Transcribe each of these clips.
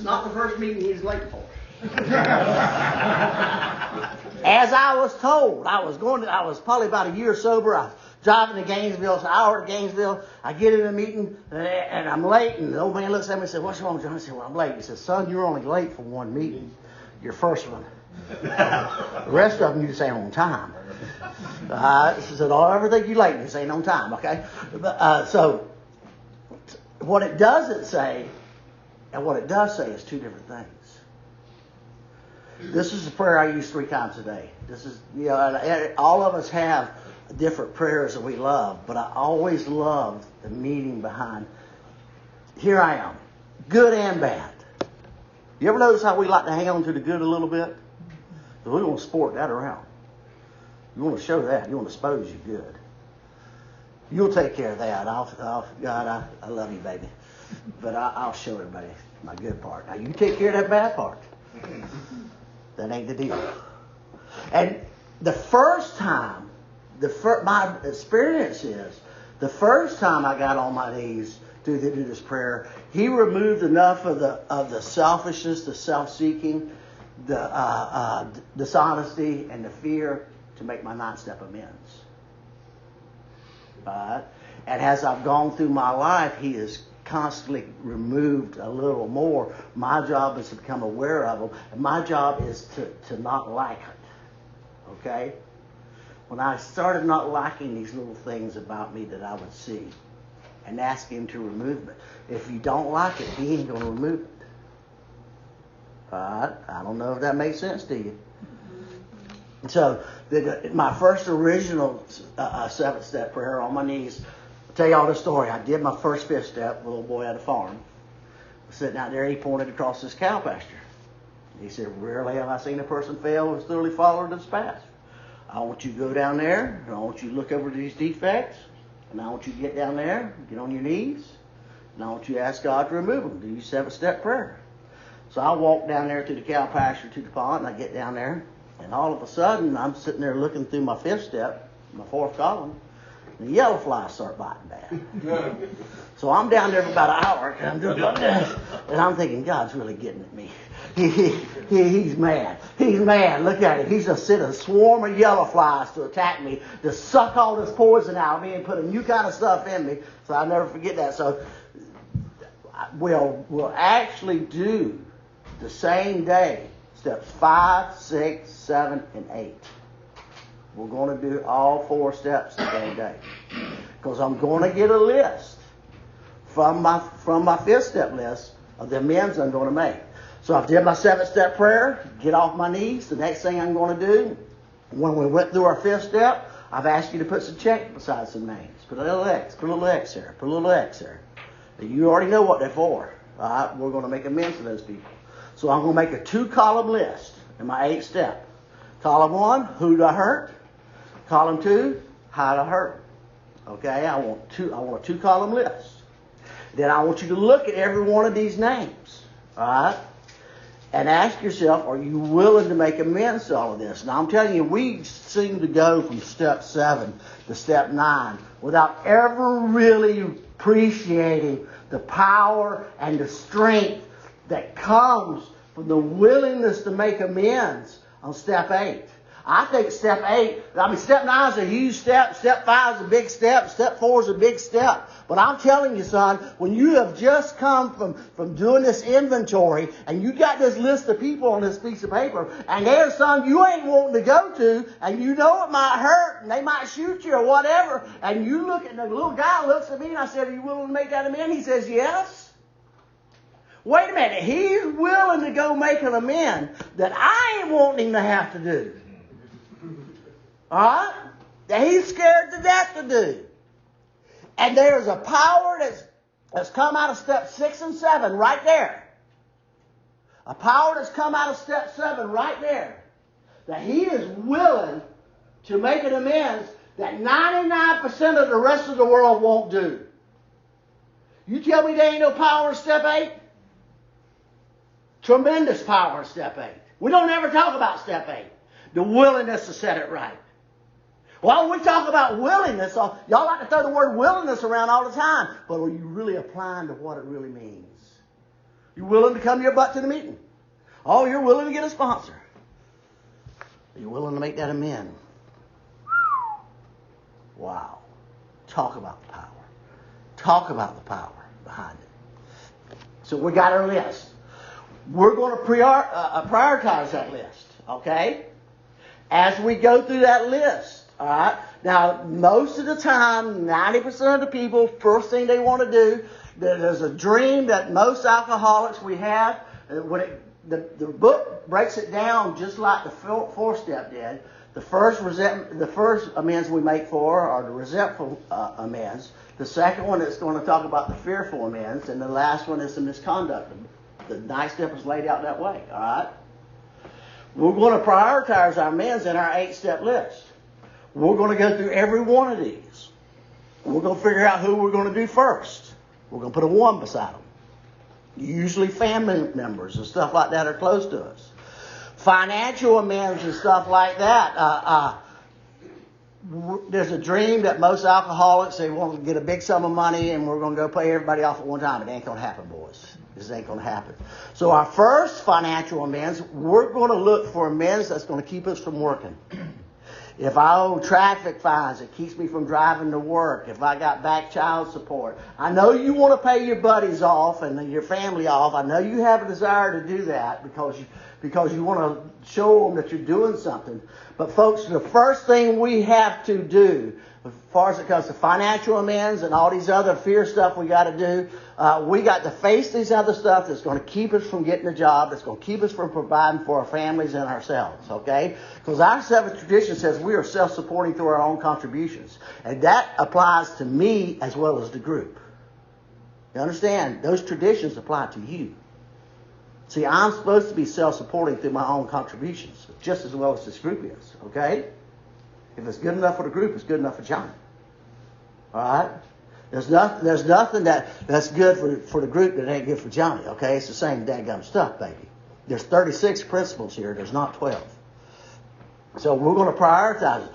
not the first meeting he's late for. As I was told, I was probably about a year sober. I was driving to Gainesville. It's an hour to Gainesville. I get in a meeting and I'm late. And the old man looks at me and said, "What's wrong, John?" I said, "Well, I'm late." He said, "Son, you're only late for one meeting. Your first one. The rest of them you just ain't on time." He said, "Don't ever think you're late. You just ain't on time." Okay. So what it doesn't say and what it does say is two different things. This is a prayer I use 3 times a day. This is, all of us have different prayers that we love, but I always love the meaning behind, here I am, good and bad. You ever notice how we like to hang on to the good a little bit? So we want to sport that around. You want to show that. You want to expose you good. You'll take care of that. God, I love you, baby. But I'll show everybody my good part. Now, you take care of that bad part. That ain't the deal. And the first time, my experience is, the first time I got on my knees to do this prayer, he removed enough of the selfishness, the self-seeking, the dishonesty, and the fear to make my 9-step amends. And as I've gone through my life, he has constantly removed a little more. My job is to become aware of them, and my job is to not like it. Okay? When I started not liking these little things about me that I would see, and ask him to remove it. If you don't like it, he ain't going to remove it. I don't know if that makes sense to you. So my first original 7-step prayer on my knees. I'll tell you all the story. I did my first 5th step. A little boy at a farm. I was sitting out there. He pointed across this cow pasture. He said, "Rarely have I seen a person fail who's thoroughly followed this path. I want you to go down there. And I want you to look over these defects. And I want you to get down there, get on your knees. And I want you to ask God to remove them. Do your 7-step prayer." So I walk down there to the cow pasture, to the pond, and I get down there. And all of a sudden, I'm sitting there looking through my 5th step, my 4th column, and the yellow flies start biting bad. So I'm down there for about an hour, and I'm doing this, and I'm thinking, God's really getting at me. He's mad. He's mad. Look at it. He's just sent a swarm of yellow flies to attack me, to suck all this poison out of me and put a new kind of stuff in me. So I'll never forget that. So we'll actually do the same day, steps 5, 6, 7, and 8. We're going to do all 4 steps the same day. Because I'm going to get a list from my 5th step list of the amends I'm going to make. So I did my 7-step prayer, get off my knees. The next thing I'm going to do, when we went through our 5th step, I've asked you to put some check beside some names. Put a little X, put a little X there, put a little X there. You already know what they're for. All right? We're going to make amends to those people. So I'm going to make a 2-column list in my 8th step. Column 1, who did I hurt? Column 2, how did I hurt? Okay, I want a 2-column list. Then I want you to look at every one of these names. All right? And ask yourself, are you willing to make amends to all of this? Now, I'm telling you, we seem to go from step 7 to step 9 without ever really appreciating the power and the strength that comes from the willingness to make amends on step 8. I think step 9 is a huge step. Step 5 is a big step. Step 4 is a big step. But I'm telling you, son, when you have just come from doing this inventory and you got this list of people on this piece of paper, and there's some you ain't wanting to go to, and you know it might hurt, and they might shoot you or whatever, and you look at the little guy looks at me and I said, "Are you willing to make that amend?" He says, "Yes." Wait a minute. He's willing to go make an amend that I ain't wanting him to have to do. All right? That he's scared to death to do. And there's a power that's come out of step 6 and 7 right there. A power that's come out of step 7 right there. That he is willing to make an amends that 99% of the rest of the world won't do. You tell me there ain't no power in step 8? Tremendous power in step 8. We don't ever talk about step 8. The willingness to set it right. Well, we talk about willingness. Y'all like to throw the word willingness around all the time. But are you really applying to what it really means? You willing to come your butt to the meeting? Oh, you're willing to get a sponsor. Are you willing to make that amend? Wow. Talk about the power. Talk about the power behind it. So we got our list. We're going to prioritize that list, okay? As we go through that list, all right? Now, most of the time, 90% of the people, first thing they want to do, there's a dream that most alcoholics we have. When the book breaks it down just like the four-step did. The first amends we make for are the resentful amends. The second one is going to talk about the fearful amends, and the last one is the misconduct. The ninth step is laid out that way. All right. We're going to prioritize our amends in our 8-step list. We're going to go through every one of these. We're going to figure out who we're going to do first. We're going to put a 1 beside them. Usually family members and stuff like that are close to us. Financial amends and stuff like that. There's a dream that most alcoholics, they want to get a big sum of money and we're going to go pay everybody off at one time. It ain't going to happen, boys. This ain't going to happen. So our first financial amends, we're going to look for amends that's going to keep us from working. If I owe traffic fines, it keeps me from driving to work. If I got back child support. I know you want to pay your buddies off and your family off. I know you have a desire to do that because you want to show them that you're doing something. But folks, the first thing we have to do, as far as it comes to financial amends and all these other fear stuff we got to do, we got to face these other stuff that's going to keep us from getting a job, that's going to keep us from providing for our families and ourselves, okay? Because our seventh tradition says we are self-supporting through our own contributions. And that applies to me as well as the group. You understand? Those traditions apply to you. See, I'm supposed to be self-supporting through my own contributions, just as well as this group is, okay? If it's good enough for the group, it's good enough for Johnny. All right? There's nothing that's good for the group that ain't good for Johnny, okay? It's the same dadgum stuff, baby. There's 36 principles here. There's not 12. So we're going to prioritize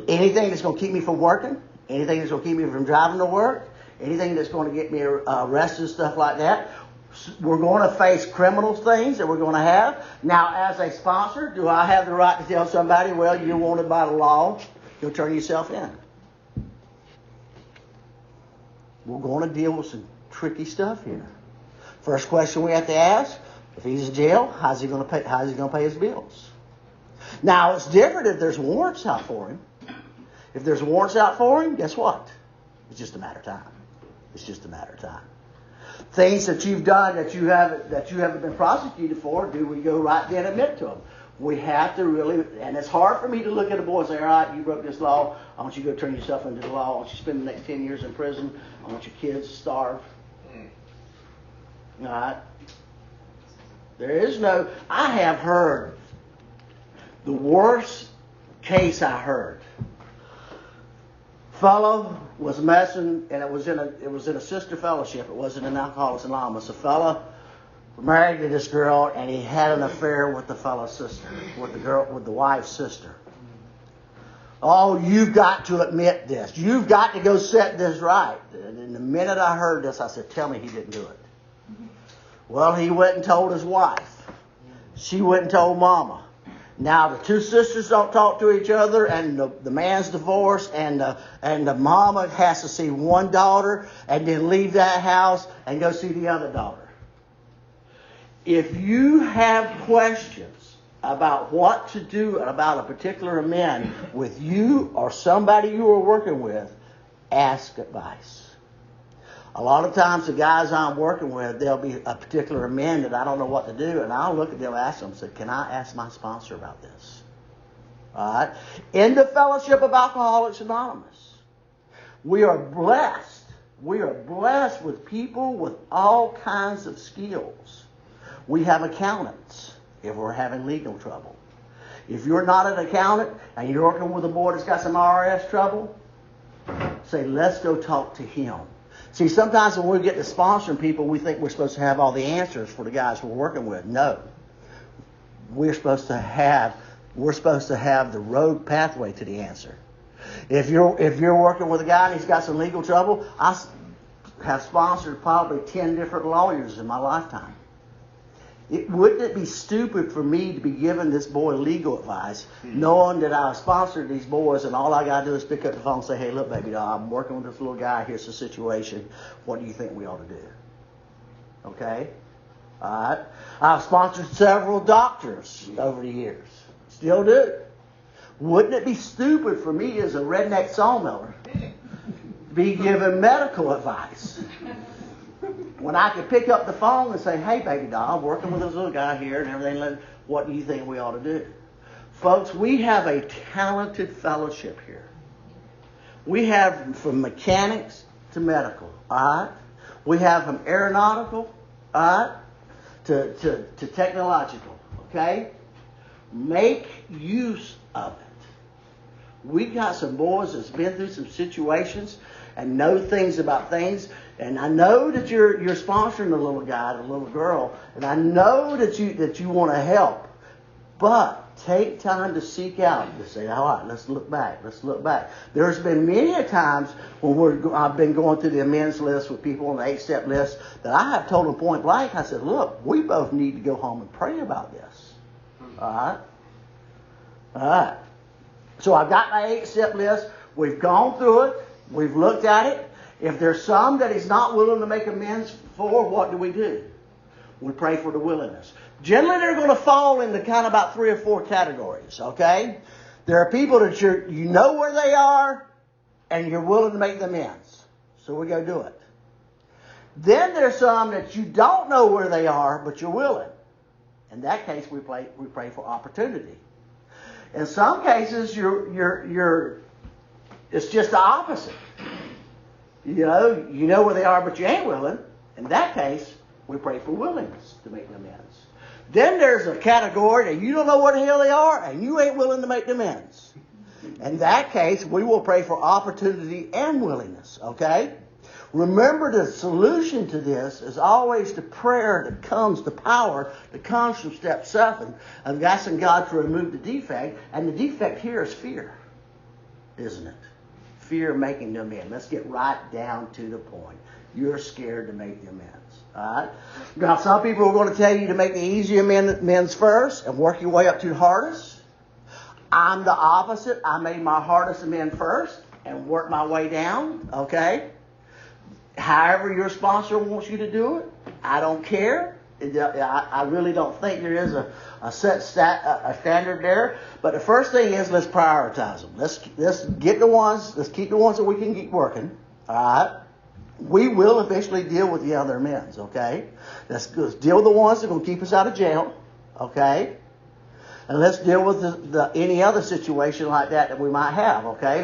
anything that's going to keep me from working, anything that's going to keep me from driving to work, anything that's going to get me arrested, stuff like that. We're going to face criminal things that we're going to have. Now, as a sponsor, do I have the right to tell somebody, well, you're wanted by the law, you'll turn yourself in? We're going to deal with some tricky stuff here. First question we have to ask, if he's in jail, how's he going to pay his bills? Now, it's different if there's warrants out for him. If there's warrants out for him, guess what? It's just a matter of time. It's just a matter of time. Things that you've done that you haven't been prosecuted for, do we go right then and admit to them? We have to really, and it's hard for me to look at a boy and say, all right, you broke this law. I want you to go turn yourself into the law. I want you to spend the next 10 years in prison. I want your kids to starve. All right? I have heard the worst case I heard. Fellow was messing, and it was in a sister fellowship. It wasn't in Alcoholics Anonymous. A fellow married to this girl, and he had an affair with the fellow's sister, with the wife's sister. Oh, you've got to admit this. You've got to go set this right. And the minute I heard this, I said, tell me he didn't do it. Well, he went and told his wife. She went and told Mama. Now, the two sisters don't talk to each other, and the man's divorced, and the mama has to see one daughter and then leave that house and go see the other daughter. If you have questions about what to do about a particular amend with you or somebody you are working with, ask advice. A lot of times the guys I'm working with, there'll be a particular amend that I don't know what to do, and I'll look at them and ask them, say, can I ask my sponsor about this? All right? In the Fellowship of Alcoholics Anonymous, we are blessed. We are blessed with people with all kinds of skills. We have accountants if we're having legal trouble. If you're not an accountant and you're working with a boy that's got some IRS trouble, say, let's go talk to him. See, sometimes when we get to sponsoring people, we think we're supposed to have all the answers for the guys we're working with. No. We're supposed to have the road pathway to the answer. If you're working with a guy and he's got some legal trouble, have sponsored probably 10 different lawyers in my lifetime. Wouldn't it be stupid for me to be giving this boy legal advice, knowing that I've sponsored these boys, and all I got to do is pick up the phone and say, hey, look, baby doll, I'm working with this little guy. Here's the situation. What do you think we ought to do? Okay? All right? I've sponsored several doctors over the years. Still do. Wouldn't it be stupid for me as a redneck sawmiller to be giving medical advice when I could pick up the phone and say, hey, baby doll, I'm working with this little guy here and everything. What do you think we ought to do? Folks, we have a talented fellowship here. We have from mechanics to medical, all right? We have from aeronautical, all right, to technological, okay? Make use of it. We got some boys that's been through some situations and know things about things. And I know that you're sponsoring the little guy, the little girl, and I know that you want to help. But take time to seek out to say, all right, let's look back. Let's look back. There's been many a times when I've been going through the amends list with people on the 8-step list that I have told them point blank. I said, look, we both need to go home and pray about this. All right? All right. So I've got my 8-step list. We've gone through it. We've looked at it. If there's some that he's not willing to make amends for, what do? We pray for the willingness. Generally, they're going to fall into kind of about 3 or 4 categories, okay? There are people that you know where they are, and you're willing to make the amends. So we go do it. Then there's some that you don't know where they are, but you're willing. In that case, we pray for opportunity. In some cases, it's just the opposite. You know where they are, but you ain't willing. In that case, we pray for willingness to make the amends. Then there's a category that you don't know where the hell they are, and you ain't willing to make the amends. In that case, we will pray for opportunity and willingness, okay? Remember, the solution to this is always the prayer that comes, the power that comes from step 7 of asking God to remove the defect. And the defect here is fear, isn't it? Fear of making the amends. Let's get right down to the point. You're scared to make the amends. All right? Now, some people are going to tell you to make the easy amends first and work your way up to the hardest. I'm the opposite. I made my hardest amend first and work my way down. Okay? However your sponsor wants you to do it, I don't care. I really don't think there is a set standard there. But the first thing is, let's prioritize them. Let's get the ones. Let's keep the ones that we can keep working. All right. We will eventually deal with the other amends. Okay. Let's deal with the ones that are going to keep us out of jail. Okay. And let's deal with any other situation like that we might have. Okay.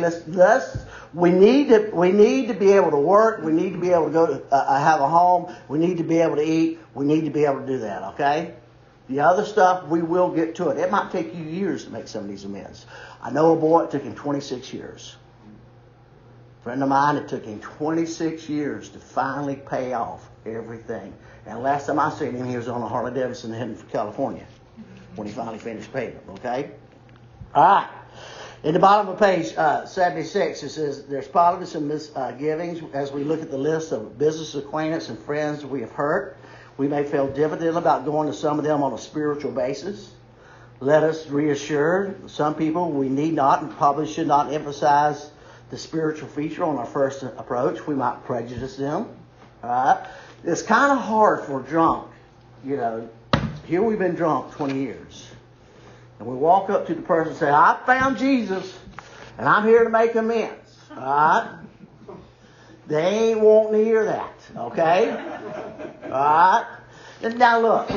We need to be able to work. We need to be able to go to have a home. We need to be able to eat. We need to be able to do that. Okay. The other stuff, we will get to it. It might take you years to make some of these amends. I know a boy, it took him 26 years. A friend of mine, it took him 26 years to finally pay off everything. And last time I seen him, he was on a Harley Davidson heading for California when he finally finished paying them. Okay? All right. In the bottom of page 76, it says, there's probably some misgivings as we look at the list of business acquaintance and friends we have hurt. We may feel diffident about going to some of them on a spiritual basis. Let us reassure some people we need not and probably should not emphasize the spiritual feature on our first approach. We might prejudice them. All right? It's kind of hard for drunk. Here we've been drunk 20 years. And we walk up to the person and say, I found Jesus, and I'm here to make amends. All right? They ain't wanting to hear that. Okay? All right? And now look.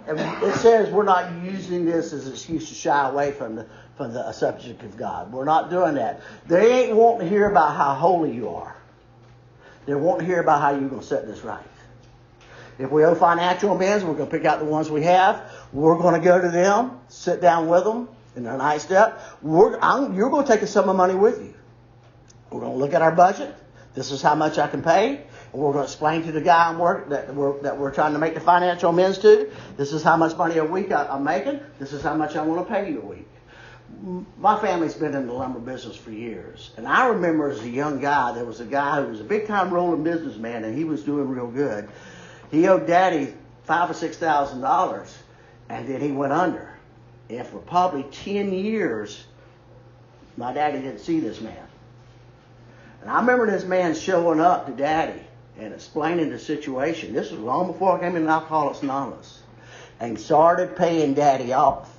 It says we're not using this as an excuse to shy away from the subject of God. We're not doing that. They ain't wanting to hear about how holy you are. They're wanting to hear about how you're going to set this right. If we owe financial amends, we're going to pick out the ones we have. We're going to go to them, sit down with them in their night step. You're going to take a sum of money with you. We're going to look at our budget. This is how much I can pay. And we're going to explain to the guy that we're trying to make the financial amends to. This is how much money a week I'm making. This is how much I want to pay you a week. My family's been in the lumber business for years. And I remember as a young guy, there was a guy who was a big-time rolling businessman, and he was doing real good. He owed Daddy $5,000 or $6,000, and then he went under. And for probably 10 years, my daddy didn't see this man. And I remember this man showing up to Daddy and explaining the situation. This was long before I came into Alcoholics Anonymous. And started paying Daddy off.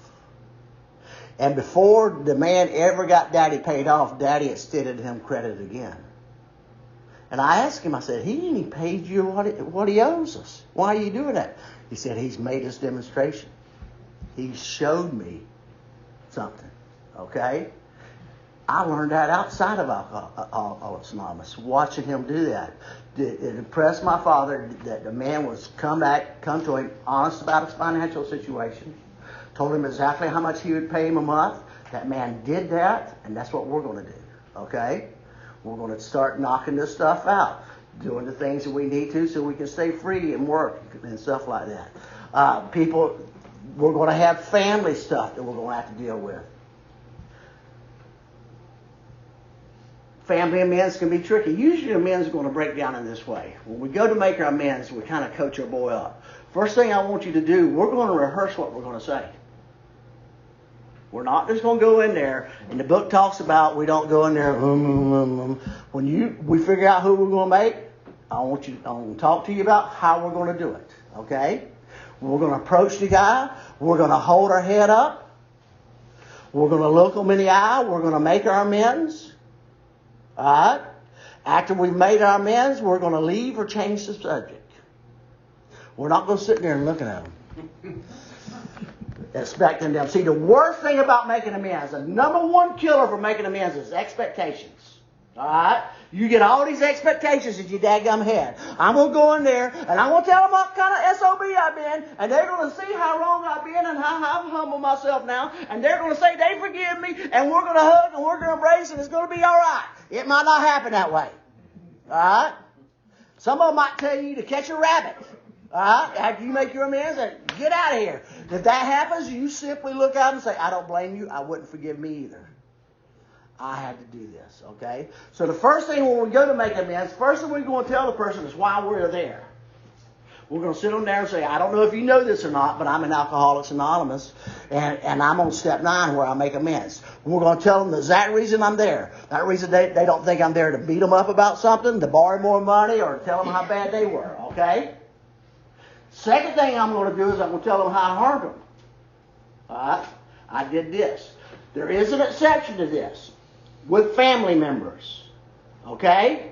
And before the man ever got Daddy paid off, Daddy extended him credit again. And I asked him, I said, he ain't paid you what he owes us. Why are you doing that? He said, he's made his demonstration. He showed me something. Okay? I learned that outside of Alcoholics Anonymous, watching him do that. It impressed my father that the man was come to him honest about his financial situation, told him exactly how much he would pay him a month. That man did that, and that's what we're going to do. Okay? We're going to start knocking this stuff out, doing the things that we need to so we can stay free and work and stuff like that. We're going to have family stuff that we're going to have to deal with. Family amends can be tricky. Usually amends are going to break down in this way. When we go to make our amends, we kind of coach our boy up. First thing I want you to do, we're going to rehearse what we're going to say. We're not just going to go in there, and the book talks about we don't go in there. When we figure out who we're going to make, I'm going to talk to you about how we're going to do it. Okay? We're going to approach the guy. We're going to hold our head up. We're going to look him in the eye. We're going to make our amends. All right? After we've made our amends, we're going to leave or change the subject. We're not going to sit there and looking at them. Expecting them. See, the worst thing about making amends, the number one killer for making amends is expectations. All right? You get all these expectations in your dadgum head. I'm going to go in there, and I'm going to tell them what kind of SOB I've been, and they're going to see how wrong I've been and how I've humbled myself now, and they're going to say they forgive me, and we're going to hug, and we're going to embrace, and it's going to be all right. It might not happen that way. All right? Some of them might tell you to catch a rabbit. All right? After you make your amends, and get out of here. If that happens, you simply look out and say, I don't blame you. I wouldn't forgive me either. I had to do this, okay? So the first thing when we go to make amends, first thing we're going to tell the person is why we're there. We're going to sit them there and say, I don't know if you know this or not, but I'm in Alcoholics Anonymous, and I'm on step 9 where I make amends. We're going to tell them the exact reason I'm there. That reason they don't think I'm there to beat them up about something, to borrow more money, or to tell them how bad they were, okay? Second thing I'm going to do is I'm going to tell them how I harmed them. All right? I did this. There is an exception to this. With family members. Okay?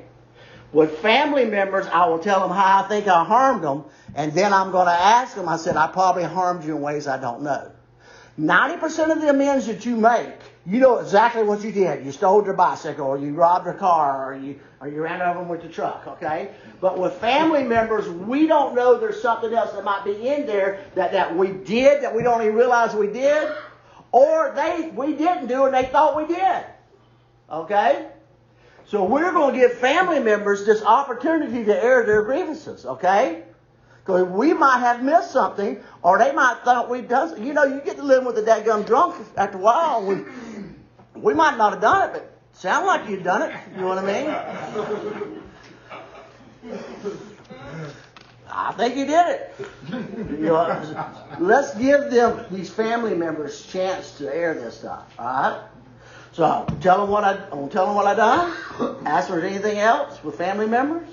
With family members, I will tell them how I think I harmed them, and then I'm going to ask them, I said, I probably harmed you in ways I don't know. 90% of the amends that you make, you know exactly what you did. You stole their bicycle, or you robbed their car, or you ran over them with the truck, okay? But with family members, we don't know there's something else that might be in there that we did, that we don't even realize we did, or we didn't do and they thought we did. Okay? So we're going to give family members this opportunity to air their grievances, okay? Because we might have missed something, or they might thought we've done something. You know, you get to live with a dadgum drunk after a while. We might not have done it, but sound like you've done it. You know what I mean? I think you did it. You know, let's give them, these family members, a chance to air this stuff, all right? So I'm going to tell them what I done. Ask if there's anything else with family members.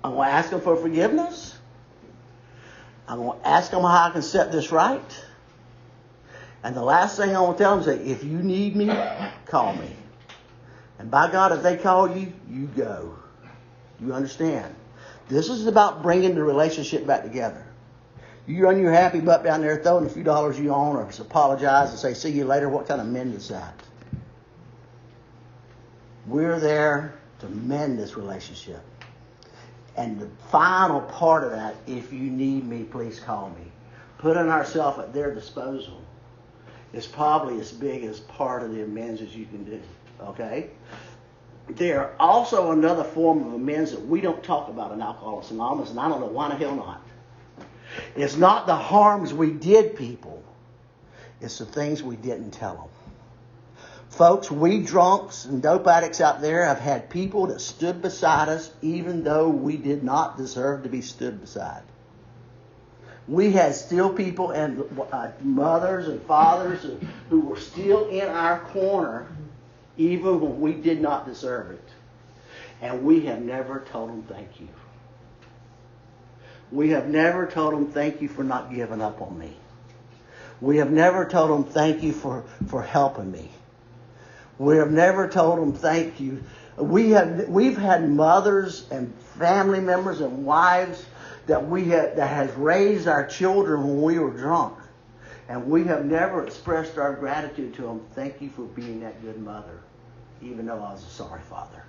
I'm going to ask them for forgiveness. I'm going to ask them how I can set this right. And the last thing I want to tell them is that if you need me, call me. And by God, if they call you, you go. You understand? This is about bringing the relationship back together. You run your happy butt down there, throwing a few dollars you own, or apologize and say, see you later. What kind of mend is that? We're there to mend this relationship. And the final part of that, if you need me, please call me. Putting ourselves at their disposal is probably as big as part of the amends as you can do. Okay? There also another form of amends that we don't talk about in Alcoholics Anonymous, and I don't know why the hell not. It's not the harms we did people. It's the things we didn't tell them. Folks, we drunks and dope addicts out there have had people that stood beside us even though we did not deserve to be stood beside. We had still people and mothers and fathers who were still in our corner even when we did not deserve it. And we have never told them thank you. We have never told them thank you for not giving up on me. We have never told them thank you for helping me. We have never told them thank you. We've had mothers and family members and wives that has raised our children when we were drunk. And we have never expressed our gratitude to them. Thank you for being that good mother, even though I was a sorry father.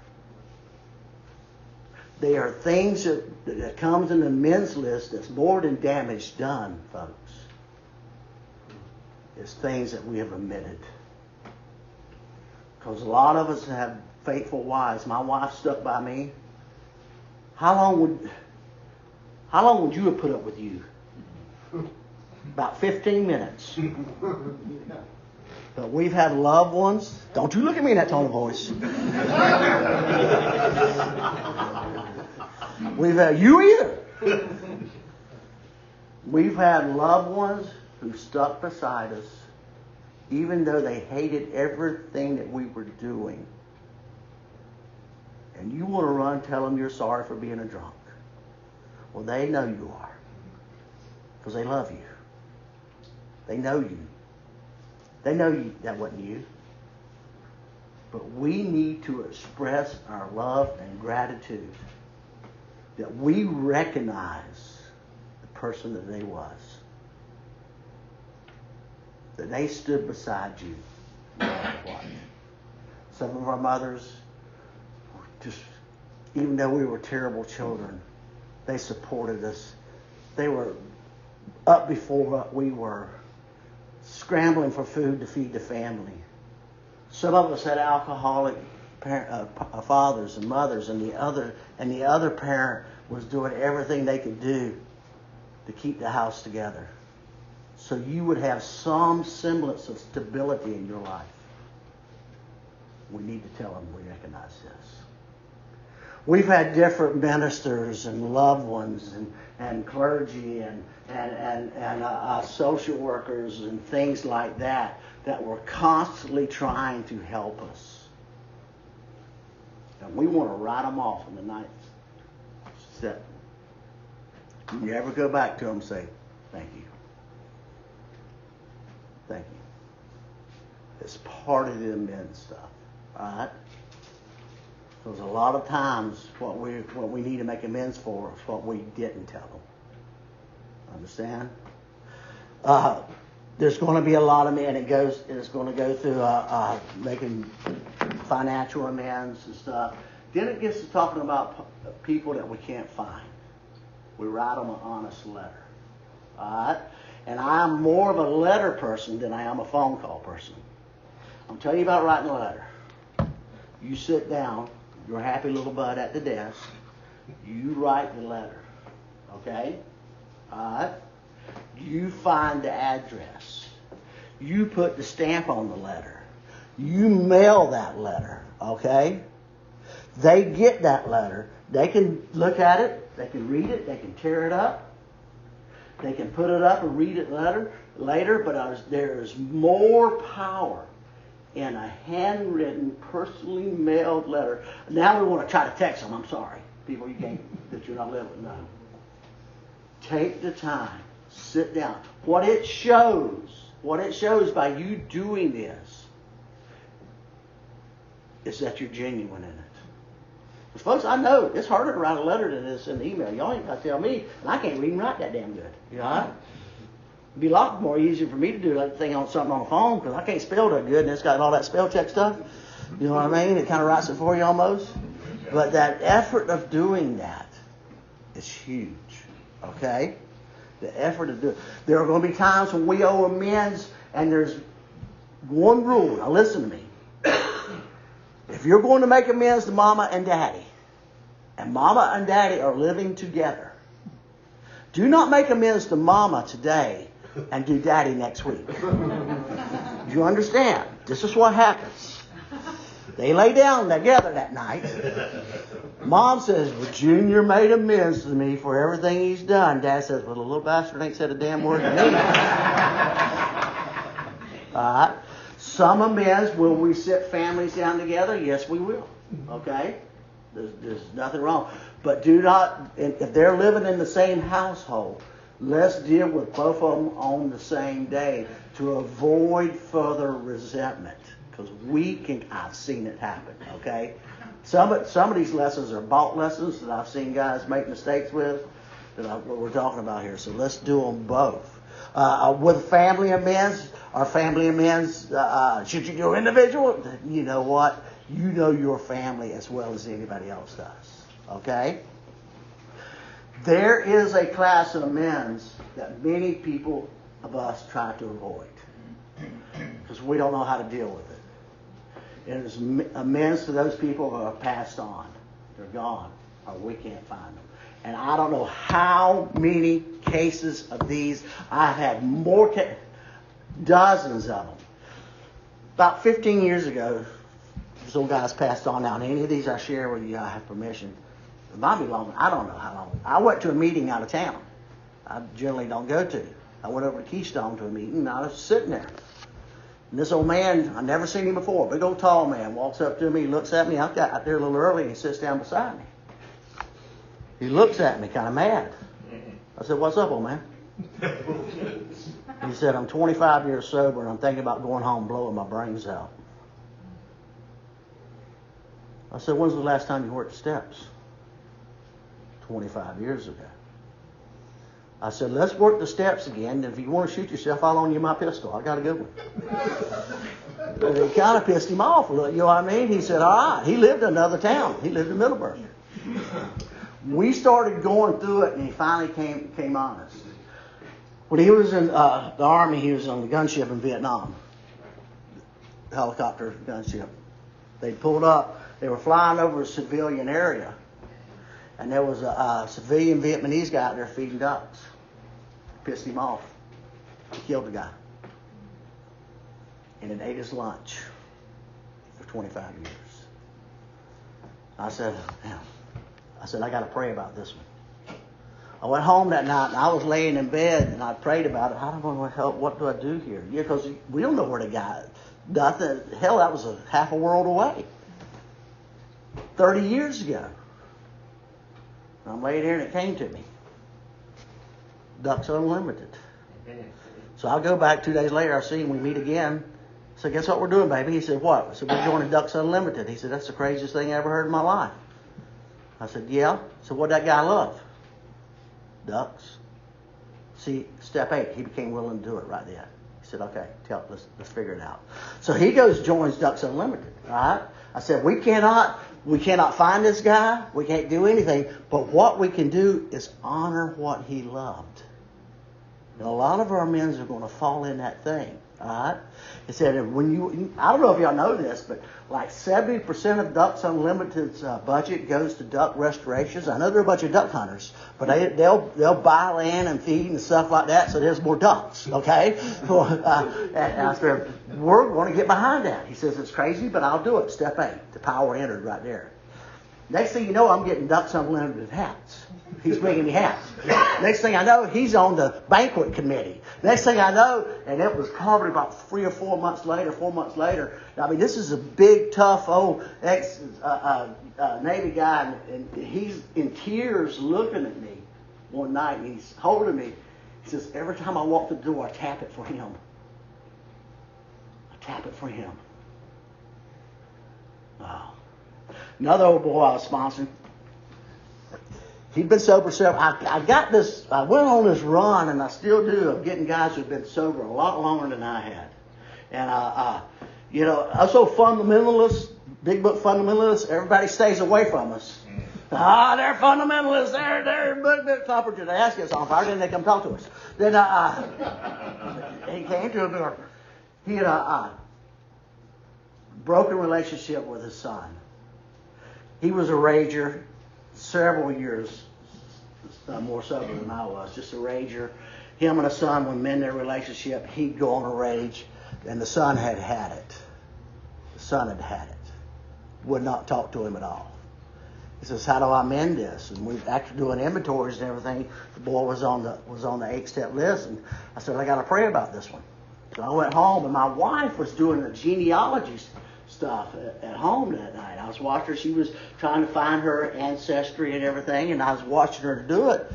There are things that comes in the men's list that's more than damage done, folks. It's things that we have omitted. Because a lot of us have faithful wives. My wife stuck by me. How long would you have put up with you? About 15 minutes. But we've had loved ones. Don't you look at me in that tone of voice. We've had you either. We've had loved ones who stuck beside us even though they hated everything that we were doing. And you want to run and tell them you're sorry for being a drunk. Well, they know you are. Because they love you. They know you. They know you, that wasn't you. But we need to express our love and gratitude that we recognize the person that they was. That they stood beside you no matter what. Some of our mothers, just even though we were terrible children, they supported us. They were up before what we were, scrambling for food to feed the family. Some of us had alcoholic fathers and mothers, and the other parent was doing everything they could do to keep the house together. So you would have some semblance of stability in your life. We need to tell them we recognize this. We've had different ministers and loved ones and clergy and social workers and things like that were constantly trying to help us. And we want to write them off in the ninth step. You ever go back to them and say, thank you. Thank you. It's part of the men's stuff. All right? Because a lot of times what we need to make amends for is what we didn't tell them. Understand? There's going to be a lot of men. It's going to go through making financial amends and stuff. Then it gets to talking about people that we can't find. We write them an honest letter. All right? And I'm more of a letter person than I am a phone call person. I'm telling you about writing a letter. You sit down, your happy little bud at the desk. You write the letter. Okay? All right? You find the address. You put the stamp on the letter. You mail that letter. Okay? They get that letter. They can look at it. They can read it. They can tear it up. They can put it up and read it later. But there is more power in a handwritten, personally mailed letter. Now we want to try to text them. I'm sorry. People you can't, that you're not living. No. Take the time. Sit down. What it shows by you doing this is that you're genuine in it. Because folks, I know it's harder to write a letter than it is an email. Y'all ain't got to tell me, and I can't read and write that damn good. You know? It'd be a lot more easier for me to do that thing on something on the phone because I can't spell that good, and it's got all that spell check stuff. You know what I mean? It kind of writes it for you almost. But that effort of doing that is huge. Okay? The effort of doing it. There are going to be times when we owe amends, and there's one rule. Now listen to me. If you're going to make amends to Mama and Daddy, and Mama and Daddy are living together, do not make amends to Mama today and do Daddy next week. you understand? This is what happens. They lay down together that night. Mom says, well, Junior made amends to me for everything he's done. Dad says, well, the little bastard ain't said a damn word to me. All right. Some amends, will we sit families down together? Yes, we will. Okay? There's nothing wrong. But do not, if they're living in the same household, let's deal with both of them on the same day to avoid further resentment. Because I've seen it happen, okay? Some of these lessons are bought lessons that I've seen guys make mistakes with, what we're talking about here. So let's do them both. With family amends, our family amends, should you do individual? You know what? You know your family as well as anybody else does, okay? There is a class of amends that many people of us try to avoid because we don't know how to deal with it. And it's amends to those people who are passed on. They're gone, or we can't find them. And I don't know how many cases of these. I've had dozens of them. About 15 years ago, this old guy's passed on now. And any of these I share with you, I have permission. It might be long. I don't know how long. I went to a meeting out of town. I generally don't go to. I went over to Keystone to a meeting, and I was sitting there. And this old man, I've never seen him before, big old tall man, walks up to me, looks at me. I got out there a little early, and he sits down beside me. He looks at me kind of mad. I said, what's up, old man? He said, I'm 25 years sober, and I'm thinking about going home and blowing my brains out. I said, when's the last time you worked the steps? 25 years ago. I said, let's work the steps again. If you want to shoot yourself, I'll loan you my pistol. I got a good one. But it kind of pissed him off a little. You know what I mean? He said, all right. He lived in another town. He lived in Middleburg. We started going through it, and he finally came honest. When he was in the Army, he was on the gunship in Vietnam. Helicopter gunship. They pulled up. They were flying over a civilian area. And there was a civilian Vietnamese guy out there feeding ducks. Pissed him off. He killed the guy. And it ate his lunch for 25 years. I said, I got to pray about this one. I went home that night and I was laying in bed and I prayed about it. I don't know what do I do here? Yeah, because we don't know where the guy. Nothing. Hell, that was half a world away. 30 years ago. I'm laying here and it came to me. Ducks Unlimited. So I go back 2 days later. I see him. We meet again. I said, guess what we're doing, baby? He said, what? I said, we're joining Ducks Unlimited. He said, that's the craziest thing I ever heard in my life. I said, yeah. So what'd that guy love? Ducks. See, step 8. He became willing to do it right then. He said, okay, let's figure it out. So he joins Ducks Unlimited. All right. I said, we cannot find this guy. We can't do anything. But what we can do is honor what he loved. And a lot of our men are going to fall in that thing. All right? He said, I don't know if y'all know this, but like 70% of Ducks Unlimited's budget goes to duck restorations. I know they're a bunch of duck hunters, but they'll buy land and feed and stuff like that, so there's more ducks. Okay? And I said, we're going to get behind that. He says, it's crazy, but I'll do it. Step 8. The power entered right there. Next thing you know, I'm getting Ducks Unlimited hats. He's bringing me hats. Next thing I know, he's on the banquet committee. Next thing I know, and it was probably about 3 or 4 months later. I mean, this is a big, tough, old ex-Navy guy, and he's in tears looking at me one night, and he's holding me. He says, every time I walk through the door, I tap it for him. I tap it for him. Wow. Another old boy I was sponsoring. He'd been sober several. I went on this run, and I still do, of getting guys who've been sober a lot longer than I had. And us old fundamentalists, big book fundamentalists, everybody stays away from us. They're fundamentalists. They're book toppers. They ask us on fire, then they come talk to us. Then he came to a door. He had a broken relationship with his son. He was a rager. Several years more sober than I was, just a rager. Him and a son would mend their relationship. He'd go on a rage. And the son had had it. The son had had it. Would not talk to him at all. He says, how do I mend this? And we after doing inventories and everything, the boy was on the 8-step list, and I said, I got to pray about this one. So I went home, and my wife was doing the genealogy stuff at home that night. I was watching her. She was trying to find her ancestry and everything, and I was watching her do it.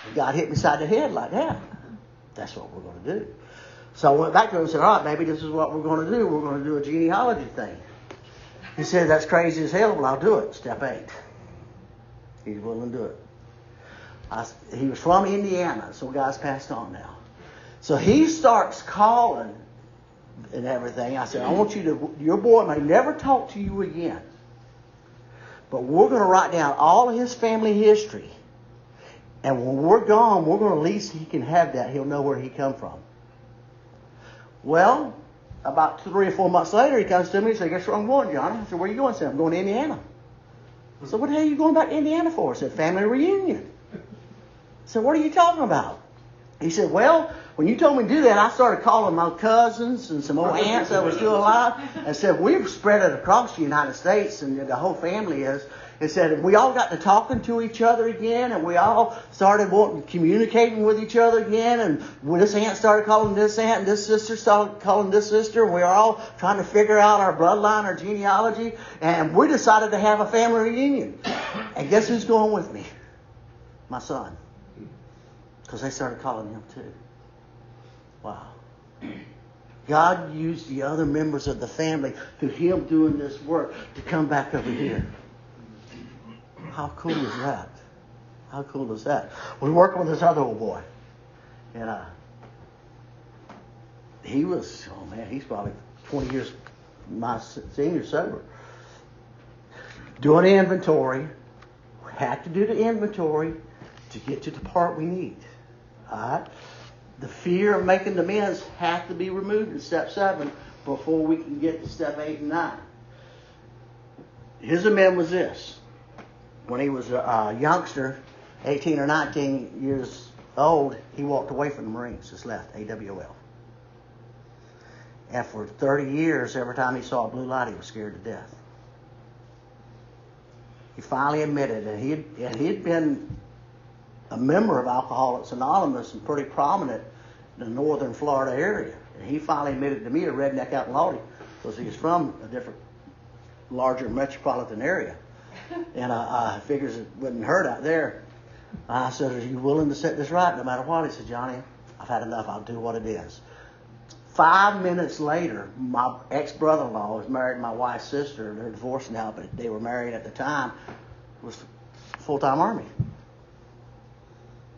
And God hit me side of the head like that. That's what we're going to do. So I went back to him and said, all right, maybe this is what we're going to do. We're going to do a genealogy thing. He said, that's crazy as hell. Well, I'll do it. Step 8. He's willing to do it. He was from Indiana, so God's passed on now. So he starts calling and everything. I said, I want you to, your boy may never talk to you again, but we're going to write down all of his family history. And when we're gone, we're going to, at least he can have that. He'll know where he come from. Well, about 3 or 4 months later, he comes to me and says, guess where I'm going, Johnny? I said, where are you going? He said, I'm going to Indiana. I said, what the hell are you going back to Indiana for? I said, family reunion. I said, what are you talking about? He said, well, when you told me to do that, I started calling my cousins and some old aunts that were still alive and said, we've spread it across the United States, and the whole family is. And said, we all got to talking to each other again, and we all started communicating with each other again, and this aunt started calling this aunt, and this sister started calling this sister, and we were all trying to figure out our bloodline, our genealogy, and we decided to have a family reunion. And guess who's going with me? My son. Because they started calling him too. Wow. God used the other members of the family through him doing this work to come back over here. How cool is that? How cool is that? We're working with this other old boy. And he's probably 20 years my senior sober. Doing the inventory. We have to do the inventory to get to the part we need. All right? The fear of making the amends have to be removed in step 7 before we can get to step 8 and 9. His amendment was this. When he was a youngster, 18 or 19 years old, he walked away from the Marines, just left, AWL. And for 30 years, every time he saw a blue light, he was scared to death. He finally admitted, and he had been a member of Alcoholics Anonymous and pretty prominent in the northern Florida area. And he finally admitted to me, a redneck out in Lodi, because he was from a different, larger metropolitan area. And I figures it wouldn't hurt out there. I said, are you willing to set this right no matter what? He said, Johnny, I've had enough. I'll do what it is. 5 minutes later, my ex-brother-in-law was married to my wife's sister. They're divorced now, but they were married at the time. Was full-time Army.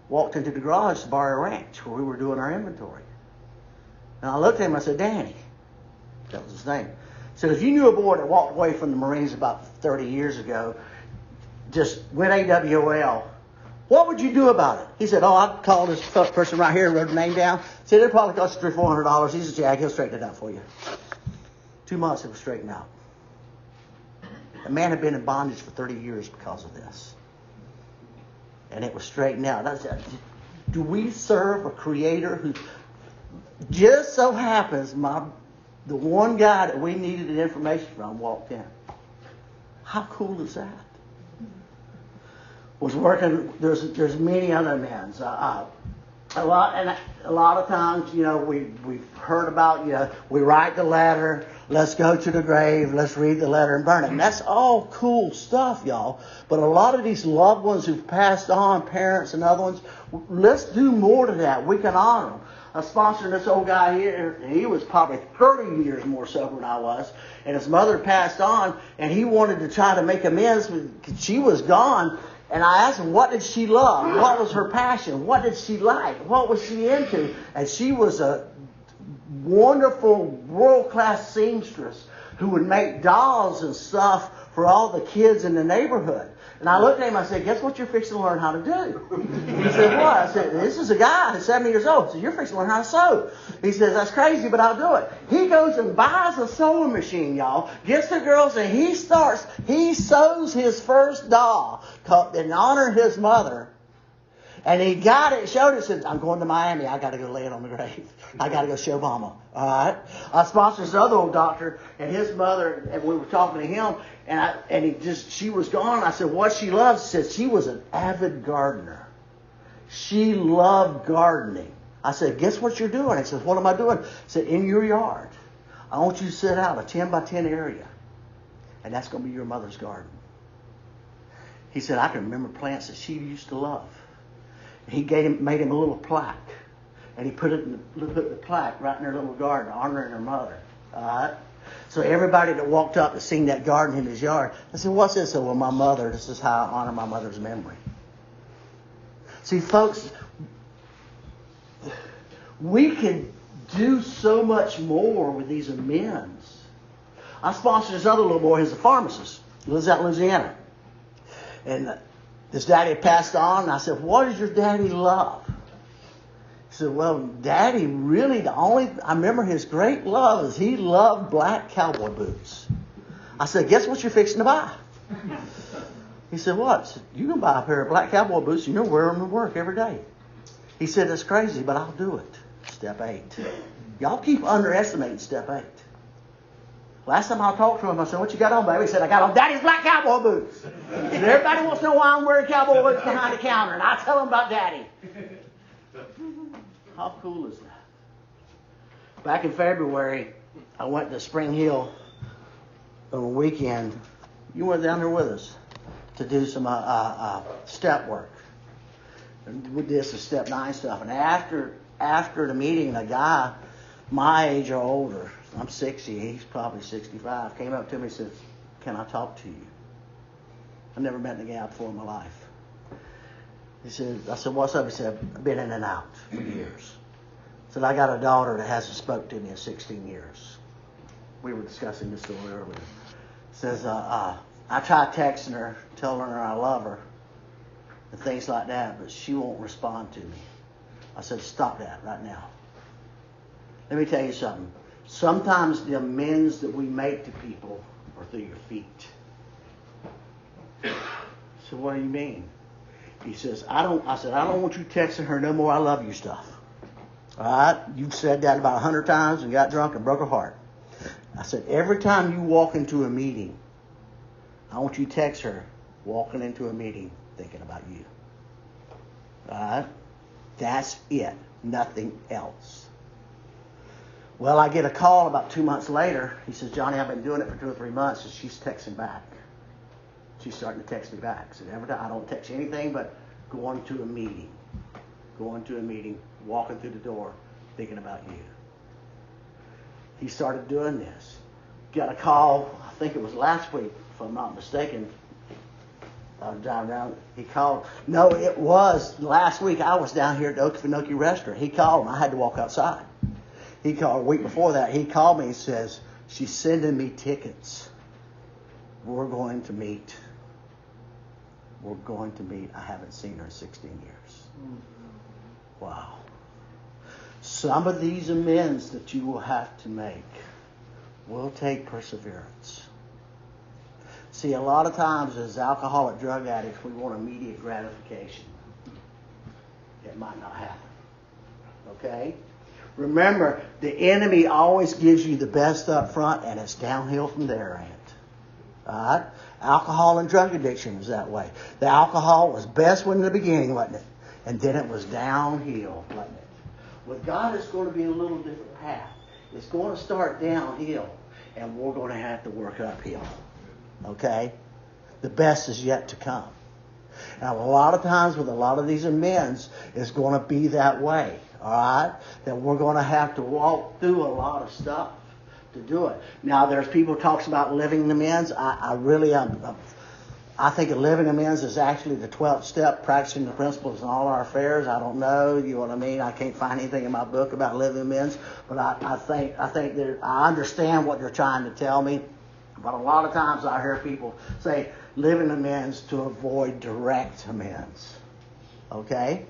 Walked into the garage to Barrio Ranch where we were doing our inventory. And I looked at him and I said, Danny, that was his name. I said, if you knew a boy that walked away from the Marines about 30 years ago, just went AWL, what would you do about it? He said, I'd call this person right here and wrote the name down. He said, it'll probably cost you $300, $400. He's a jag. He'll straighten it out for you. 2 months, it was straightened out. A man had been in bondage for 30 years because of this. And it was straightened out. I said, do we serve a creator who just so happens the one guy that we needed the information from walked in? How cool is that? Was working. There's many other men. A lot of times, we've heard about, we write the letter, let's go to the grave, let's read the letter and burn it. And that's all cool stuff, y'all. But a lot of these loved ones who've passed on, parents and other ones, let's do more to that. We can honor them. I sponsored this old guy here, and he was probably 30 years more sober than I was. And his mother passed on, and he wanted to try to make amends because she was gone. And I asked him, what did she love? What was her passion? What did she like? What was she into? And she was a wonderful, world-class seamstress who would make dolls and stuff for all the kids in the neighborhood. And I looked at him and I said, guess what you're fixing to learn how to do? He said, what? I said, this is a guy who's 70 years old. So you're fixing to learn how to sew. He says, that's crazy, but I'll do it. He goes and buys a sewing machine, y'all. Gets the girls and he sews his first doll in honor of his mother. And he got it, showed it, said, I'm going to Miami. I got to go lay it on the grave. I got to go show Mama. All right? I sponsored this other old doctor and his mother, and we were talking to him, she was gone. I said, what she loves? She said she was an avid gardener. She loved gardening. I said, guess what you're doing? He said, what am I doing? I said, in your yard, I want you to set out a 10 by 10 area, and that's going to be your mother's garden. He said, I can remember plants that she used to love. He made him a little plaque, and he put the plaque right in her little garden, honoring her mother. All right? So everybody that walked up and seen that garden in his yard, I said, what's this? I said, well, my mother, this is how I honor my mother's memory. See, folks, we can do so much more with these amends. I sponsored this other little boy. He's a pharmacist. He lives out in Louisiana. And his daddy had passed on. And I said, what does your daddy love? He said, well, Daddy really, I remember his great love is he loved black cowboy boots. I said, guess what you're fixing to buy? He said, what? I said, you can buy a pair of black cowboy boots and you'll wear them to work every day. He said, that's crazy, but I'll do it. Step 8. Y'all keep underestimating step 8. Last time I talked to him, I said, what you got on, baby? He said, I got on Daddy's black cowboy boots. And everybody wants to know why I'm wearing cowboy boots behind the counter. And I tell them about Daddy. How cool is that? Back in February, I went to Spring Hill on a weekend. You went down there with us to do some step work. And we did some step 9 stuff. And after the meeting, a guy my age or older, I'm 60, he's probably 65, came up to me and said, can I talk to you? I've never met the guy before in my life. I said, what's up? He said, I've been in and out for years. He said, I got a daughter that hasn't spoke to me in 16 years. We were discussing this a little earlier. He says, I tried texting her, telling her I love her, and things like that, but she won't respond to me. I said, stop that right now. Let me tell you something. Sometimes the amends that we make to people are through your feet. So what do you mean? He says, I don't want you texting her no more I love you stuff. All right? You've said that about 100 times and got drunk and broke her heart. I said, every time you walk into a meeting, I want you to text her walking into a meeting thinking about you. All right? That's it. Nothing else. Well, I get a call about 2 months later. He says, Johnny, I've been doing it for 2 or 3 months, and she's texting back. She's starting to text me back. So every time I don't text anything but going to a meeting, walking through the door, thinking about you. He started doing this. Got a call, I think it was last week, if I'm not mistaken. I was driving around. He called. No, it was last week. I was down here at the Okefenokee restaurant. He called and I had to walk outside. He called a week before that. He called me and says, she's sending me tickets. We're going to meet. I haven't seen her in 16 years. Wow. Some of these amends that you will have to make will take perseverance. See, a lot of times as alcoholic drug addicts, we want immediate gratification. It might not happen. Okay? Remember, the enemy always gives you the best up front, and it's downhill from there, ain't it? All right? Alcohol and drug addiction was that way. The alcohol was best in the beginning, wasn't it? And then it was downhill, wasn't it? With God, it's going to be a little different path. It's going to start downhill, and we're going to have to work uphill. Okay? The best is yet to come. Now, a lot of times with a lot of these amends, it's going to be that way. All right? That we're going to have to walk through a lot of stuff to do it. Now, there's people who talks about living amends. I think living amends is actually the 12th step, practicing the principles in all our affairs. I don't know, you know what I mean? I can't find anything in my book about living amends, but I think that I understand what you're trying to tell me. But a lot of times I hear people say living amends to avoid direct amends. Okay?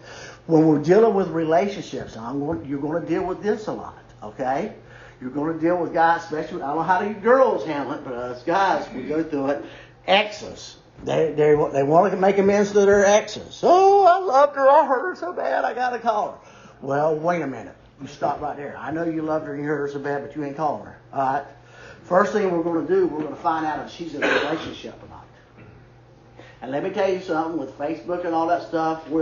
When we're dealing with relationships, you're going to deal with this a lot. Okay? You're going to deal with guys, especially, I don't know how you girls handle it, but us guys, we go through it. Exes. They want to make amends to their exes. Oh, I loved her. I hurt her so bad. I got to call her. Well, wait a minute. You stop right there. I know you loved her and you hurt her so bad, but you ain't calling her. All right. First thing we're going to do, we're going to find out if she's in a relationship or not. And let me tell you something, with Facebook and all that stuff, we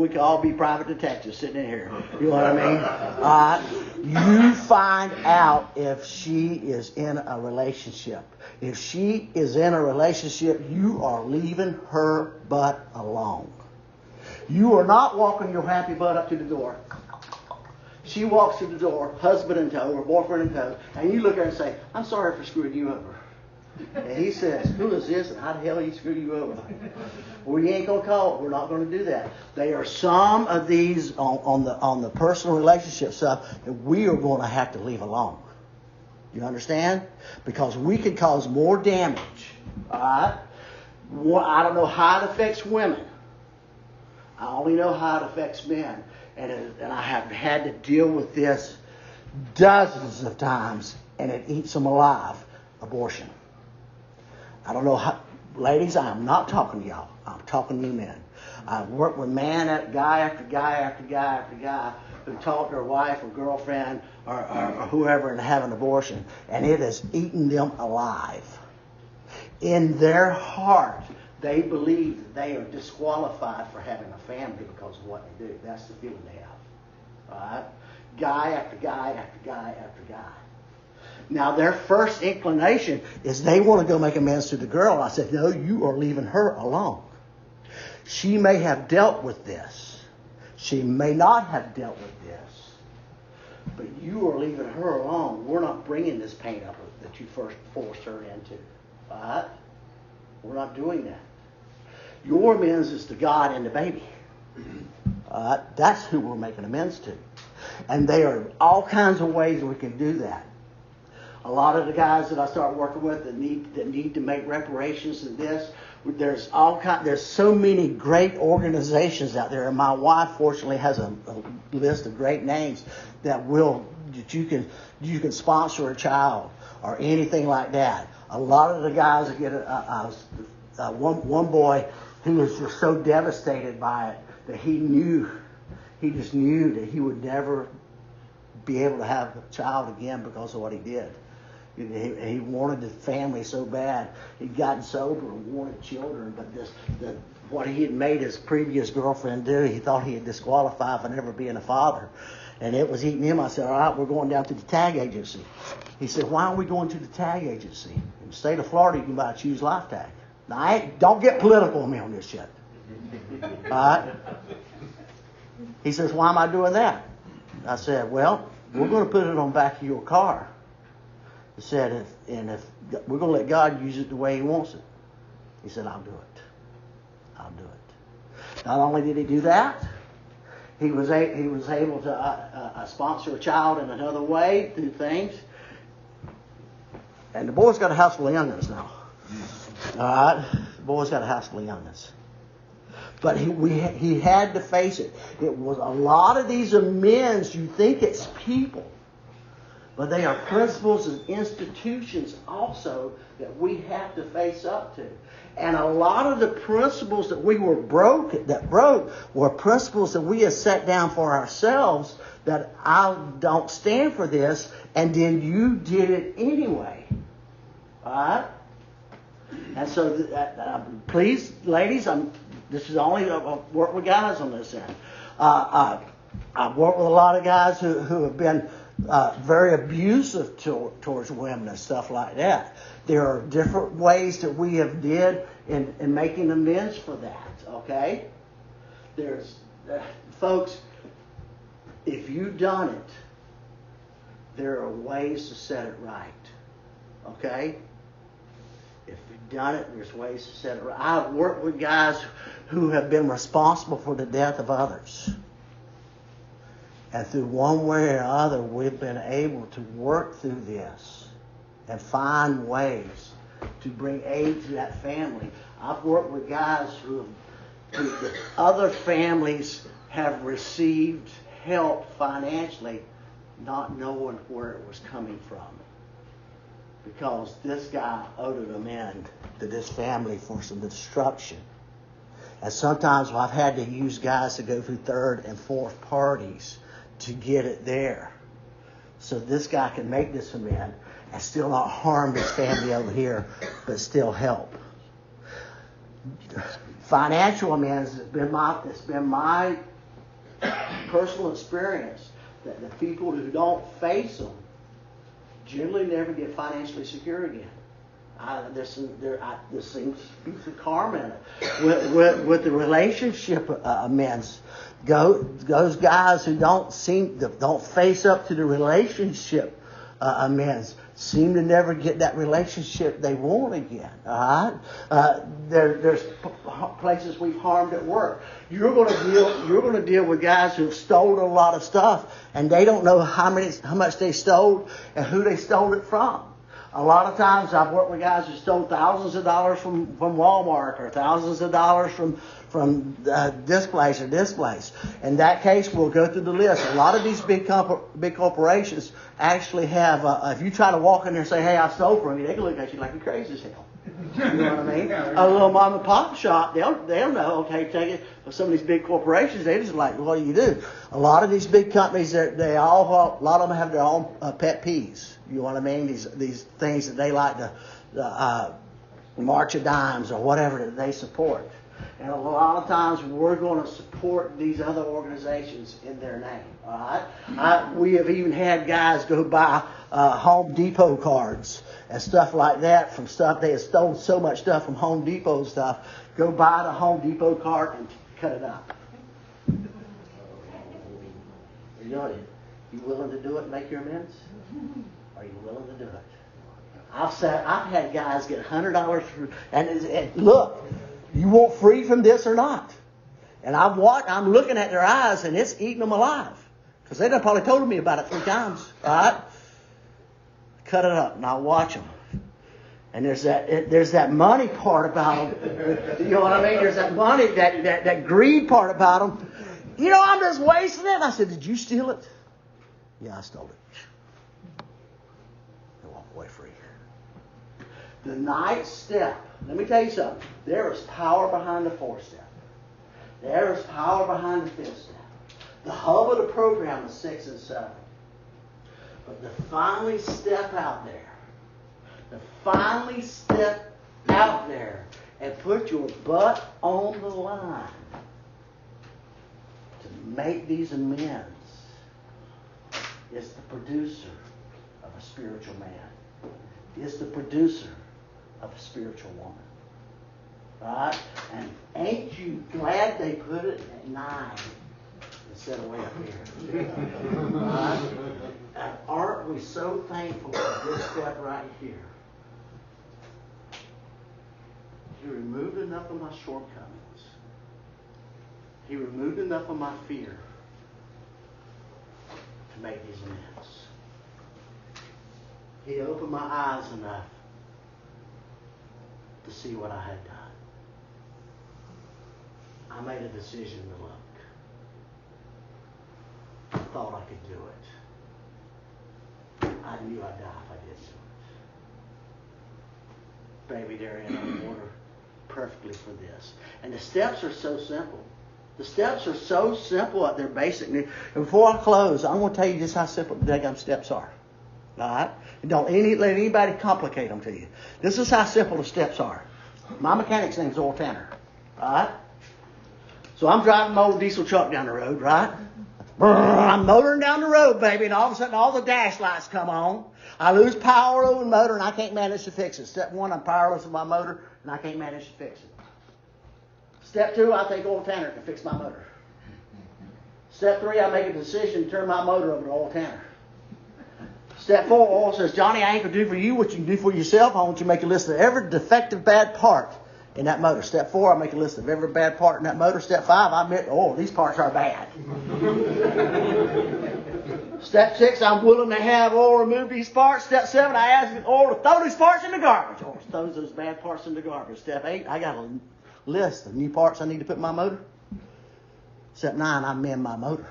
can all be private detectives sitting in here. You know what I mean? You find out if she is in a relationship. If she is in a relationship, you are leaving her butt alone. You are not walking your happy butt up to the door. She walks through the door, husband in tow or boyfriend in tow, and you look at her and say, I'm sorry for screwing you over. And he says, who is this and how the hell he screwed you over? Well, you ain't going to call it. We're not going to do that. There are some of these on the personal relationship stuff that we are going to have to leave alone. You understand? Because we can cause more damage. All right? I don't know how it affects women. I only know how it affects men. And I have had to deal with this dozens of times, and it eats them alive. Abortion. I don't know how, ladies, I'm not talking to y'all. I'm talking to men. I've worked with guy after guy after guy after guy who talked to their wife or girlfriend or whoever and have an abortion, and it has eaten them alive. In their heart, they believe that they are disqualified for having a family because of what they do. That's the feeling they have. All right? Guy after guy after guy after guy. Now, their first inclination is they want to go make amends to the girl. I said, no, you are leaving her alone. She may have dealt with this. She may not have dealt with this. But you are leaving her alone. We're not bringing this pain up that you first forced her into. All right? We're not doing that. Your amends is to God and the baby. That's who we're making amends to. And there are all kinds of ways we can do that. A lot of the guys that I start working with that need to make reparations and this, there's so many great organizations out there, and my wife fortunately has a list of great names that you can sponsor a child or anything like that. A lot of the guys that get one boy who was just so devastated by it that he just knew that he would never be able to have a child again because of what he did. He wanted the family so bad. He'd gotten sober and wanted children, but what he had made his previous girlfriend do, he thought he had disqualified for never being a father. And it was eating him. I said, all right, we're going down to the tag agency. He said, why are we going to the tag agency? In the state of Florida, you can buy a Choose Life tag. Now, don't get political on me on this shit. All right? He says, why am I doing that? I said, well, we're going to put it on the back of your car. He said, if we're going to let God use it the way He wants it. He said, I'll do it. I'll do it. Not only did he do that, he was able to sponsor a child in another way, do things. And the boy's got a house full of young'uns now. All right? The boy's got a house full of young'uns. But he had to face it. It was a lot of these amends, you think it's people. But they are principles and institutions also that we have to face up to. And a lot of the principles that broke were principles that we have set down for ourselves that I don't stand for this, and then you did it anyway. All right? And so, please, ladies, this is only I work with guys on this end. I've worked with a lot of guys who have been very abusive towards women and stuff like that. There are different ways that we have did in making amends for that. Okay, there's folks. If you've done it, there are ways to set it right. Okay. If you've done it, there's ways to set it right. I've worked with guys who have been responsible for the death of others. And through one way or other, we've been able to work through this and find ways to bring aid to that family. I've worked with guys who other families have received help financially, not knowing where it was coming from. because this guy owed an amend to this family for some destruction. And sometimes I've had to use guys to go through third and fourth parties to get it there. So this guy can make this amend and still not harm this family over here, but still help. Financial amends has been my personal experience that the people who don't face them generally never get financially secure again. There seems to be some karma in it. With the relationship amends, those guys who don't face up to the relationship amends seem to never get that relationship they want again. All right, there's places we've harmed at work. You're going to deal with guys who've stolen a lot of stuff, and they don't know how much they stole and who they stole it from. A lot of times I've worked with guys who stole thousands of dollars from Walmart, or thousands of dollars from this place or this place. In that case, we'll go through the list. A lot of these big corporations actually have, if you try to walk in there and say, hey, I stole from you, they can look at you like you're crazy as hell. You know what I mean? A little mom and pop shop, they'll know, okay, take it. But some of these big corporations, they just like, what do you do? A lot of these big companies, a lot of them have their own pet peeves. You know what I mean? These things that they like to march of dimes or whatever that they support. And a lot of times we're going to support these other organizations in their name. All right? We have even had guys go buy Home Depot cards and stuff like that from stuff. They have stolen so much stuff from Home Depot stuff. Go buy the Home Depot card and cut it up. You willing to do it and make your amends? Are you willing to do it? I've had guys get $100 for, and look, you want free from this or not? And I'm looking at their eyes, and it's eating them alive, because they done probably told me about it 3 times. All right, cut it up, and I'll watch them. And there's that money part about them. You know what I mean? There's that money, that greed part about them. You know, I'm just wasting it. I said, did you steal it? Yeah, I stole it. They walk away free. The ninth step. Let me tell you something. There is power behind the 4th step. There is power behind the 5th step. The hub of the program is 6 and 7. But to finally step out there, and put your butt on the line to make these amends, is the producer of a spiritual man. Is the producer of a spiritual woman. Right? And ain't you glad they put it at 9 instead of way up here? Right? And aren't we so thankful for this step right here? He removed enough of my shortcomings. He removed enough of my fear to make these amends. He opened my eyes enough to see what I had done. I made a decision to look. I thought I could do it. I knew I'd die if I did do it. Baby, they're in order perfectly for this. And the steps are so simple. The steps are so simple at their basic need. And before I close, I'm going to tell you just how simple the daggum steps are. All right? Don't let anybody complicate them to you. This is how simple the steps are. My mechanic's name's Oil Tanner. All right? So I'm driving my old diesel truck down the road, right? I'm motoring down the road, baby, and all of a sudden all the dash lights come on. I lose power over the motor, and I can't manage to fix it. Step 1, I'm powerless with my motor, and I can't manage to fix it. Step 2, I think Oil Tanner can fix my motor. Step 3, I make a decision to turn my motor over to Oil Tanner. Step 4, Oil says, Johnny, I ain't going to do for you what you can do for yourself. I want you to make a list of every defective bad part in that motor. Step 4, I make a list of every bad part in that motor. Step 5, I admit, these parts are bad. Step 6, I'm willing to have Oil remove these parts. Step 7, I ask Oil to throw these parts in the garbage. Oil throws those bad parts in the garbage. Step 8, I got a list of new parts I need to put in my motor. Step 9, I mend my motor.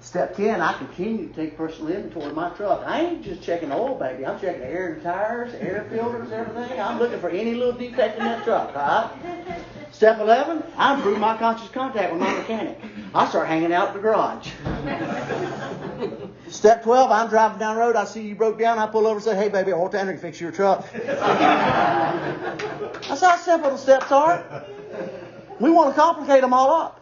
Step 10, I continue to take personal inventory of my truck. I ain't just checking oil, baby. I'm checking the air and tires, air filters, everything. I'm looking for any little defect in that truck, all right? Step 11, I improve my conscious contact with my mechanic. I start hanging out at the garage. Step 12, I'm driving down the road. I see you broke down. I pull over and say, hey, baby, I want Tanner to fix your truck. That's how simple the steps are. We want to complicate them all up.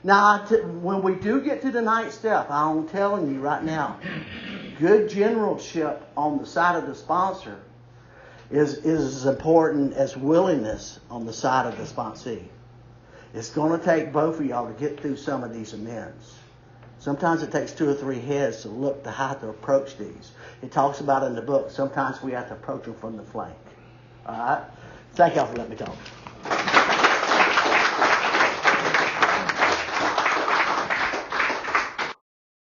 Now, when we do get to the 9th step, I'm telling you right now, good generalship on the side of the sponsor is as important as willingness on the side of the sponsee. It's going to take both of y'all to get through some of these amends. Sometimes it takes 2 or 3 heads to look to how to approach these. It talks about in the book, sometimes we have to approach them from the flank. All right? Thank y'all for letting me talk.